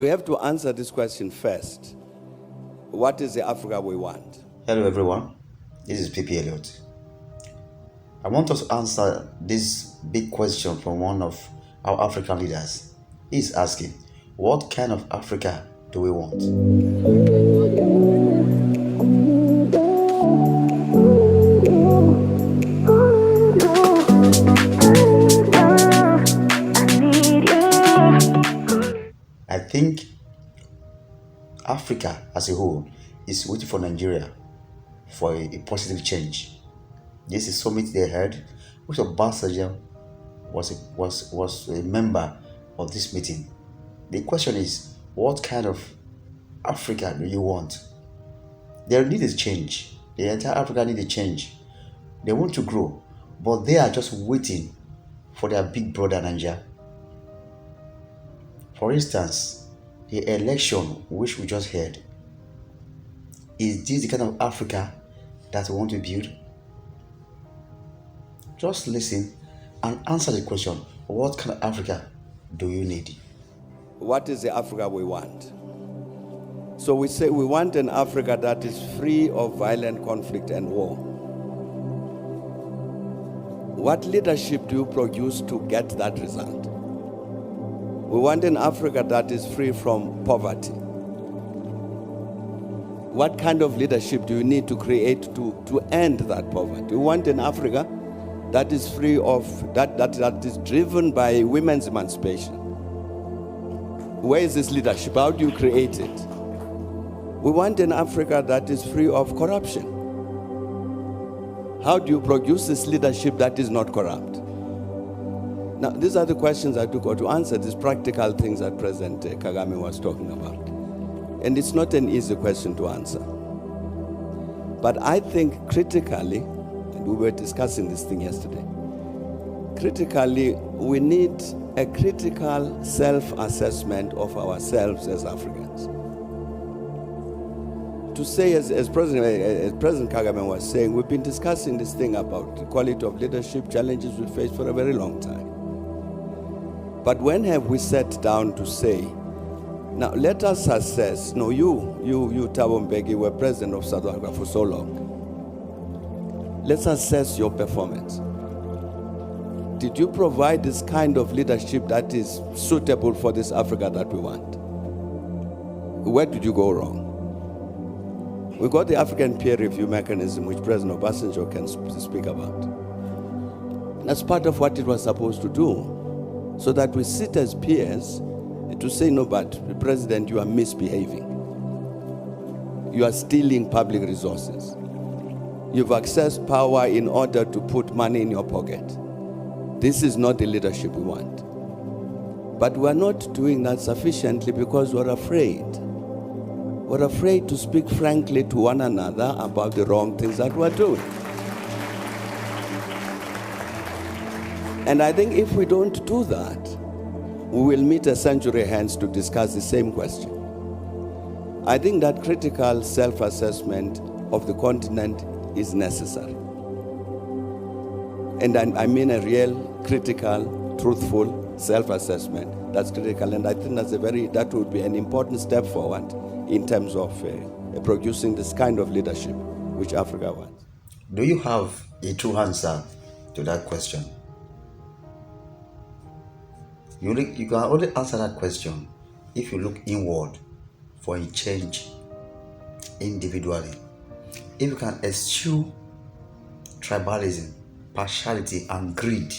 We have to answer this question first. What is the Africa we want? Hello everyone, this is PP Elliott. I want us to answer this big question from one of our African leaders. He's asking, what kind of Africa do we want? I think Africa as a whole is waiting for Nigeria for a positive change. This is summit they had, which Obasanjo was a member of this meeting. The question is, what kind of Africa do you want? There needs a change. The entire Africa needs a change. They want to grow, but they are just waiting for their big brother Nigeria. For instance, the election which we just heard, is this the kind of Africa that we want to build? Just listen and answer the question, what kind of Africa do you need? What is the Africa we want? So we say we want an Africa that is free of violent conflict and war. What leadership do you produce to get that result? We want an Africa that is free from poverty. What kind of leadership do you need to create to end that poverty? We want an Africa that is free of, that is driven by women's emancipation. Where is this leadership? How do you create it? We want an Africa that is free of corruption. How do you produce this leadership that is not corrupt? Now, these are the questions I took to answer, these practical things that President Kagame was talking about. And it's not an easy question to answer. But I think critically, and we were discussing this thing yesterday, critically, we need a critical self-assessment of ourselves as Africans. To say, as President Kagame was saying, we've been discussing this thing about the quality of leadership, challenges we face for a very long time. But when have we sat down to say, now let us assess, no, you Thabo Mbeki, were president of South Africa for so long. Let's assess your performance. Did you provide this kind of leadership that is suitable for this Africa that we want? Where did you go wrong? We got the African peer review mechanism, which President Obasanjo can speak about. That's part of what it was supposed to do, so that we sit as peers to say, no, but President, you are misbehaving. You are stealing public resources. You've accessed power in order to put money in your pocket. This is not the leadership we want. But we're not doing that sufficiently because we're afraid. We're afraid to speak frankly to one another about the wrong things that we're doing. And I think if we don't do that, we will meet a century hence to discuss the same question. I think that critical self-assessment of the continent is necessary. And I mean a real, critical, truthful self-assessment. That's critical, and I think that would be an important step forward in terms of producing this kind of leadership which Africa wants. Do you have a true answer to that question? You can only answer that question if you look inward for a change individually. If you can eschew tribalism, partiality, and greed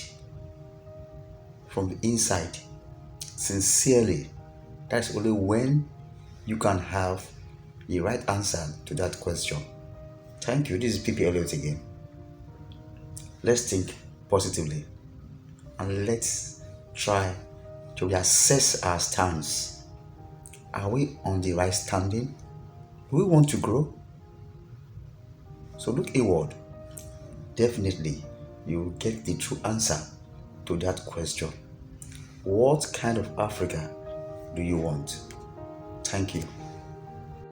from the inside, sincerely, that's only when you can have the right answer to that question. Thank you. This is PP Elliott again. Let's think positively and let's try to reassess our stance. Are we on the right standing? Do we want to grow? So look inward. Definitely, you will get the true answer to that question. What kind of Africa do you want? Thank you.